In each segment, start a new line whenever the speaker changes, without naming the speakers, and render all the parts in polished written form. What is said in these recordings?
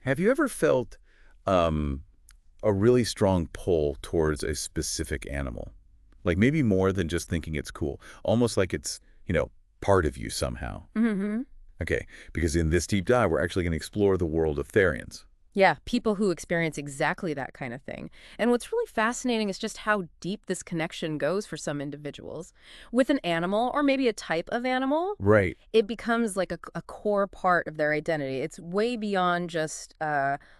Have you ever felt um, a really strong pull towards a specific animal? Like maybe more than just thinking it's cool, almost like it's, part of you somehow.
Hmm.
Okay, because in this deep dive, we're actually going to explore the world of Therians.
Yeah, people who experience exactly that kind of thing. And what's really fascinating is just how deep this connection goes for some individuals. With an animal, or maybe a type of animal,
Right.
it becomes like a core part of their identity. It's way beyond just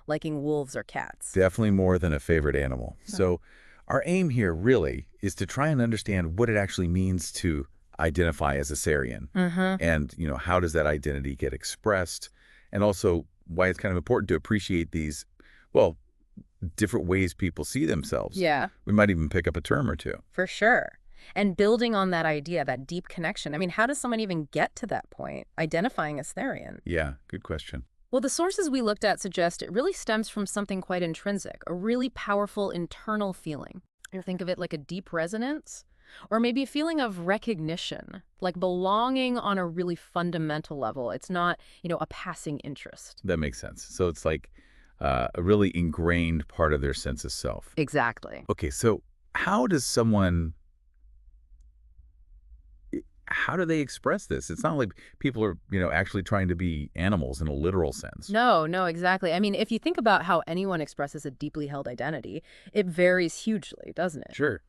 liking wolves or cats.
Definitely more than a favorite animal.
Huh.
So our aim here really is to try and understand what it actually means to identify as a Therian.
Mm-hmm.
And, how does that identity get expressed? And also why it's kind of important to appreciate these, well, different ways people see themselves.
Yeah.
We might even pick up a term or two.
For sure. And building on that idea, that deep connection, I mean, how does someone even get to that point, identifying as Therian?
Yeah, good question.
Well, the sources we looked at suggest it really stems from something quite intrinsic, a really powerful internal feeling. You think of it like a deep resonance, or maybe a feeling of recognition, like belonging on a really fundamental level. It's not, a passing interest.
That makes sense. So it's like a really ingrained part of their sense of self.
Exactly.
Okay, so how does someone how do they express this? It's not like people are, actually trying to be animals in a literal sense.
No, no, exactly. I mean, if you think about how anyone expresses a deeply held identity, it varies hugely, doesn't it?
Sure.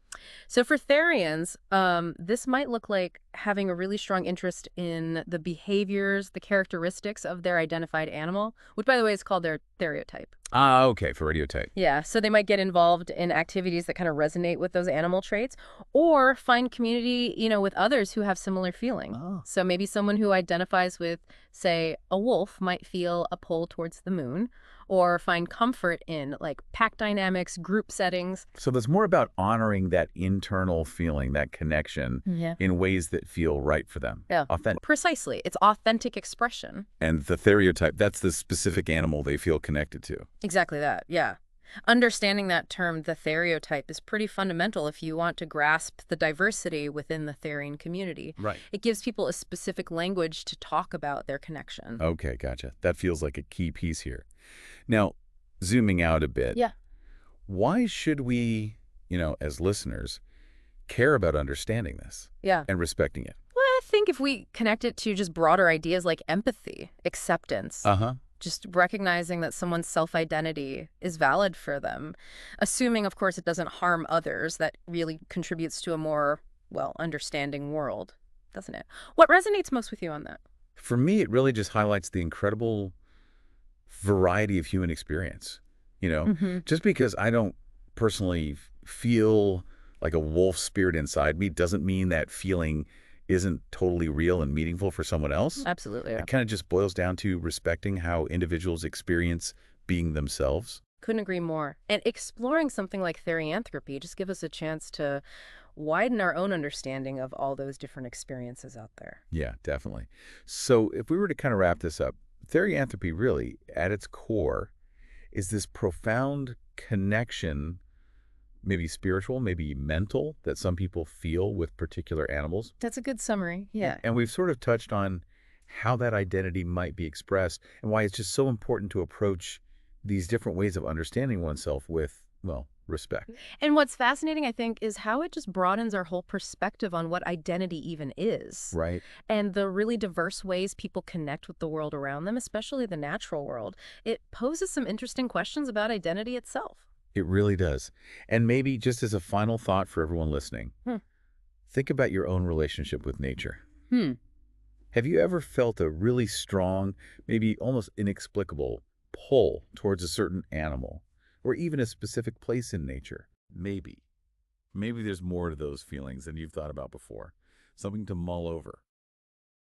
So for Therians, this might look like having a really strong interest in the behaviors, the characteristics of their identified animal, which, by the way, is called their theriotype.
Ah, okay, for radiotype.
Yeah, so they might get involved in activities that kind of resonate with those animal traits or find community, with others who have similar feeling.
Oh.
So maybe someone who identifies with, say, a wolf might feel a pull towards the moon or find comfort in like pack dynamics, group settings.
So there's more about honoring that internal feeling, that connection,
Yeah.
in ways that feel right for them.
Yeah,
Authentic.
precisely. It's authentic expression.
And the theriotype, that's the specific animal they feel connected to.
Exactly that, yeah. Understanding that term, the theriotype, is pretty fundamental if you want to grasp the diversity within the Therian community.
Right.
It gives people a specific language to talk about their connection.
Okay, gotcha. That feels like a key piece here. Now, zooming out a bit,
Yeah.
why should we, as listeners, care about understanding this
Yeah.
and respecting it?
Well, I think if we connect it to just broader ideas like empathy, acceptance,
Uh-huh.
just recognizing that someone's self-identity is valid for them, assuming, of course, it doesn't harm others, that really contributes to a more, well, understanding world, doesn't it? What resonates most with you on that?
For me, it really just highlights the incredible variety of human experience.
Mm-hmm.
Just because I don't personally feel like a wolf spirit inside me doesn't mean that feeling isn't totally real and meaningful for someone else.
Absolutely. Yeah.
It kind of just boils down to respecting how individuals experience being themselves.
Couldn't agree more. And exploring something like therianthropy just give us a chance to widen our own understanding of all those different experiences out there.
Yeah, definitely. So if we were to kind of wrap this up, therianthropy really, at its core, is this profound connection, maybe spiritual, maybe mental, that some people feel with particular animals.
That's a good summary. Yeah.
And we've sort of touched on how that identity might be expressed and why it's just so important to approach these different ways of understanding oneself with, well, respect.
And what's fascinating, I think, is how it just broadens our whole perspective on what identity even is.
Right?
And the really diverse ways people connect with the world around them, especially the natural world. It poses some interesting questions about identity itself.
It really does. And maybe just as a final thought for everyone listening,
Hmm.
think about your own relationship with nature.
Hmm.
Have you ever felt a really strong, maybe almost inexplicable pull towards a certain animal or even a specific place in nature? Maybe. Maybe there's more to those feelings than you've thought about before. Something to mull over.